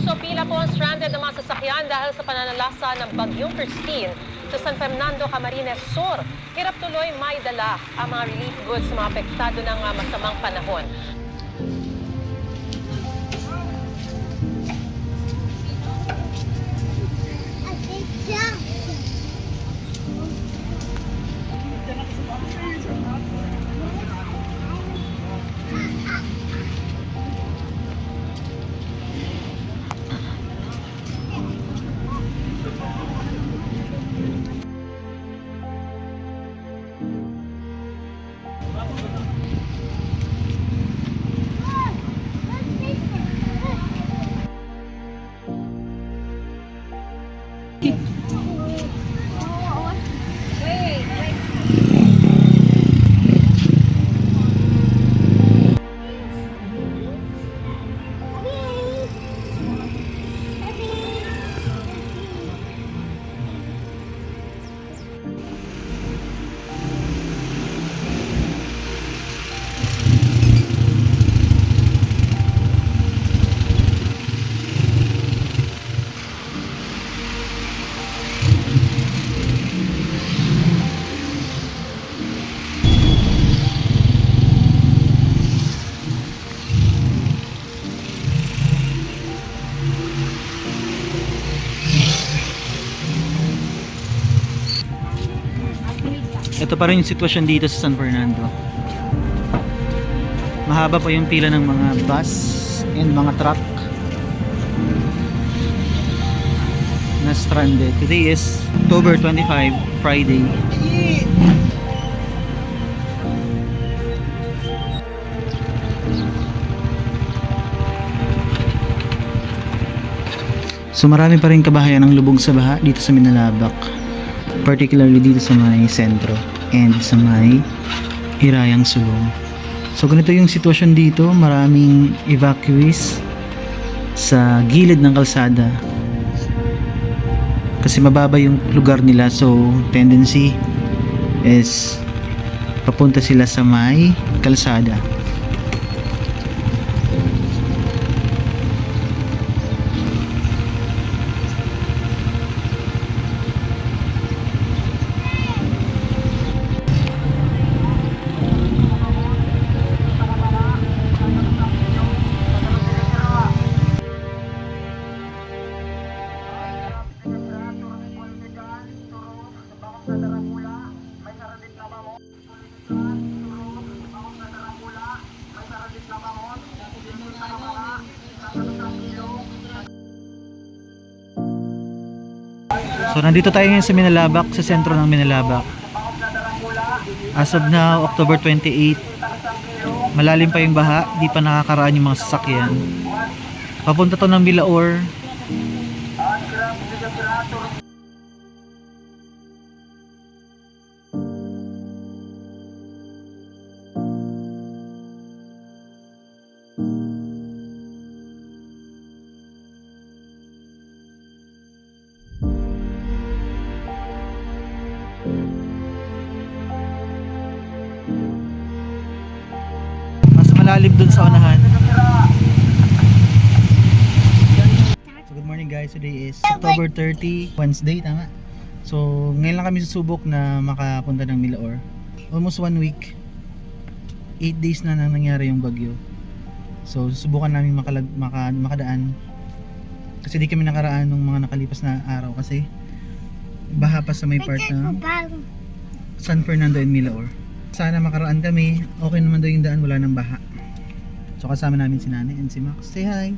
Agosto, pila po ang stranded na mga sasakyan dahil sa pananalasa ng Bagyong Christine sa San Fernando, Camarines Sur. Hirap tuloy may dala ang mga relief goods sa mga apektado ng masamang panahon. Ito pa rin yung sitwasyon dito sa San Fernando. Mahaba pa yung pila ng mga bus and mga truck na stranded. Today is October 25, Friday. So marami pa rin kabahayan ng lubog sa baha dito sa Minalabak, particularly dito sa may sentro and sa may Hirayang Sulong. So ganito yung sitwasyon dito, maraming evacuees sa gilid ng kalsada kasi mababa yung lugar nila, so tendency is papunta sila sa may kalsada. So nandito tayo ngayon sa Minalabak, sa sentro ng Minalabak. As of now, October 28, malalim pa yung baha, di pa nakakaraan yung mga sasakyan. Papunta to ng Bilaor. Malalim dun sa unahan. So good morning guys, today is October 30, Wednesday, tama? So ngayon lang kami susubok na makapunta ng Milaor. Almost 1 week, 8 days na nangyari yung bagyo. So susubukan namin makadaan kasi di kami nakaraan nung mga nakalipas na araw kasi baha pa sa may part ng San Fernando and Milaor. Sana makaraan kami, okay naman daw yung daan, wala nang baha. So kasama namin si Nani and si Max. Say hi!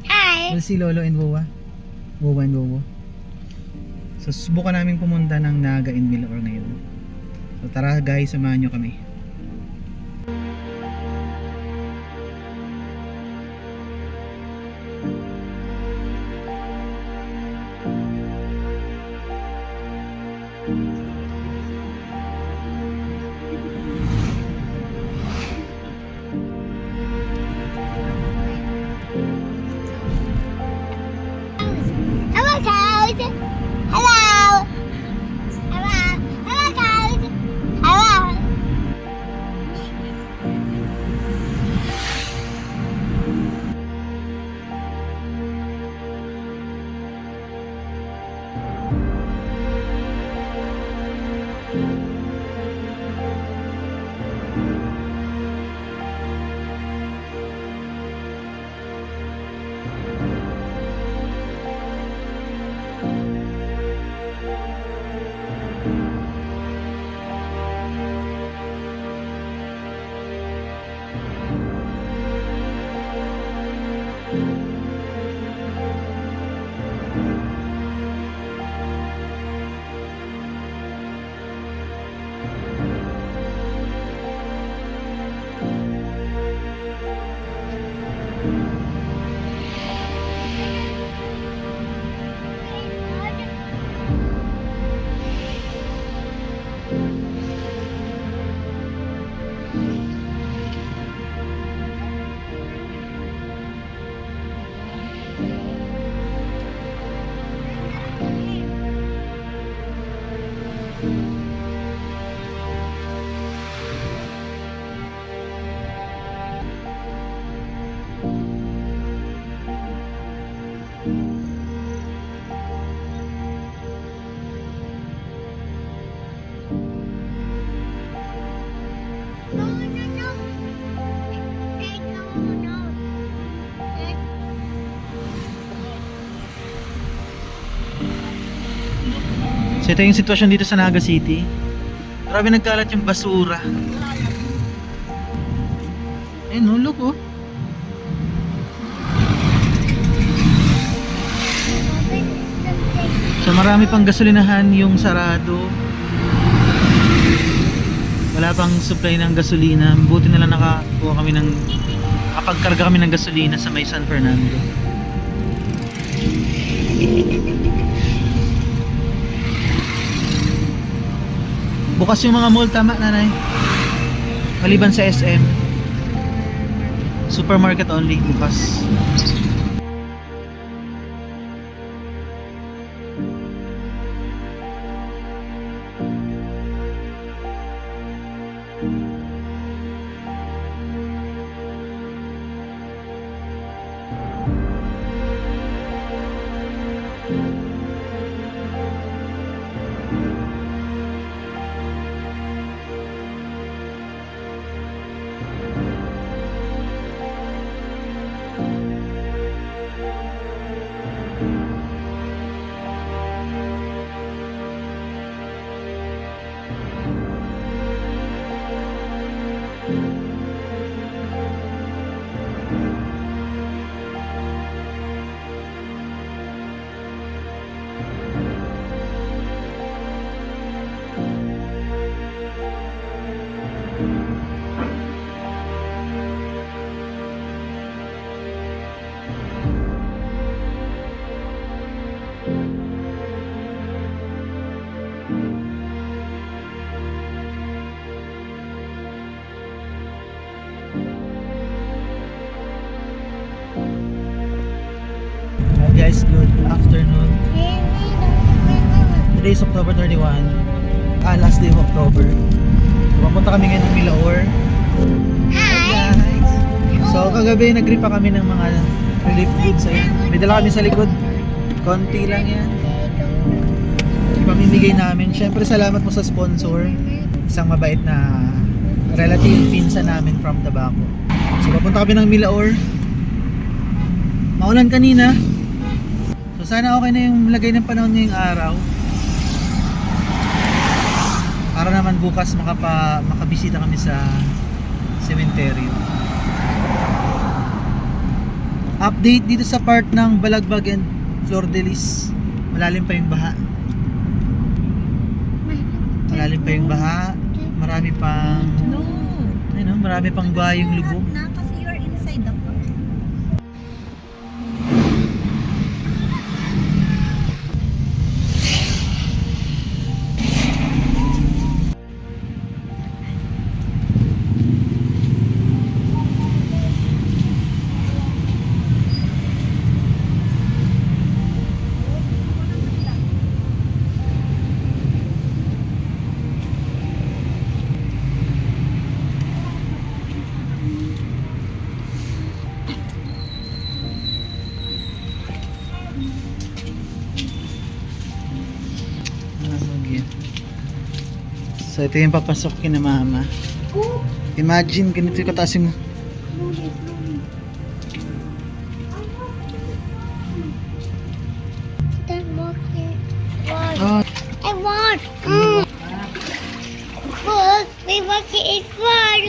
Hi! We'll see Lolo and Wowa. Wowa and Wowo. So subukan namin pumunta ng Naga and Milaor ngayon. So tara guys, samahan nyo kami. Hello, cows! Hello! Hello! Hello, cows! Hello! No, no, no. Say no, no. So ito yung sitwasyon dito sa Naga City. Grabe nagkalat yung basura. Eh no, look oh. So marami pang gasolinahan yung sarado. Wala pang supply ng gasolina. Buti na lang nakapagkarga kami ng gasolina sa may San Fernando. Bukas yung mga mall, tama nanay? Maliban sa SM. Supermarket only bukas. Hi guys, good afternoon. Today is October 31. Last day of October. Pupunta kami ngayon ng Milaor. Hi guys! So kagabi nag-grip pa kami ng mga relief goods. May dala kami sa likod. Konti lang yan. Ipamimigay namin. Siyempre salamat po sa sponsor. Isang mabait na relative pinsan namin from Tabaco. So papunta kami ng Milaor. Maulan kanina. So sana okay na yung lagay ng panahon ngayong araw. Para naman bukas makabisita kami sa sementeryo. Update dito sa part ng Balagbag and Flor de Lis. Malalim pa yung baha. Malalim pa yung baha. Marami pang marami pang bayong lubog. Na kasi you're inside the car. So ito yung papasok kina mama. Imagine ganito yung kataas yung oh, I want. Look, my bucket is full.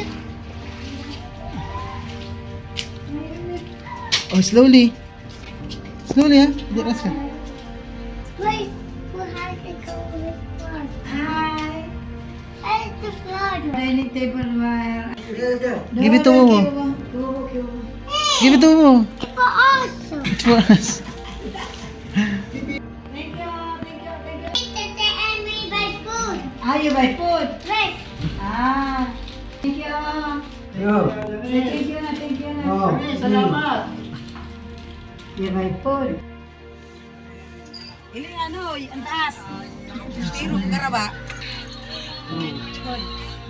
oh slowly. Slowly ha. Hindi ka. Wait, who has to go with flood? Where's the flood? Dining table wire. Give it to Momo. Hey, Give it to mo. For us. It's for us. Tete, and we buy food. Ah, you buy food? Yes. Ah, thank you. Yo. Thank you na, thank you na. Oh, Salamat. You buy food. Ili ano, ang taas. Tiro ng garaba.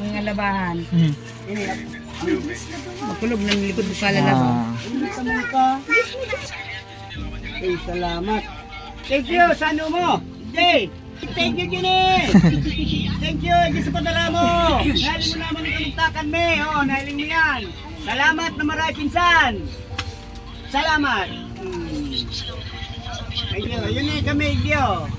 Mga labahan. Hmm. Ini, magkulog ng likod mo kalalaba. Ay, salamat. Thank you, sa ano mo? Jay! Thank you, Jenny! Thank you, Jay, sa padala mo! Nahiling mo naman ang kamugtakan me. Oh, nahiling mo yan. Salamat na marami pinsan. Salamat. Thank you. Yun eh kami, Gyo.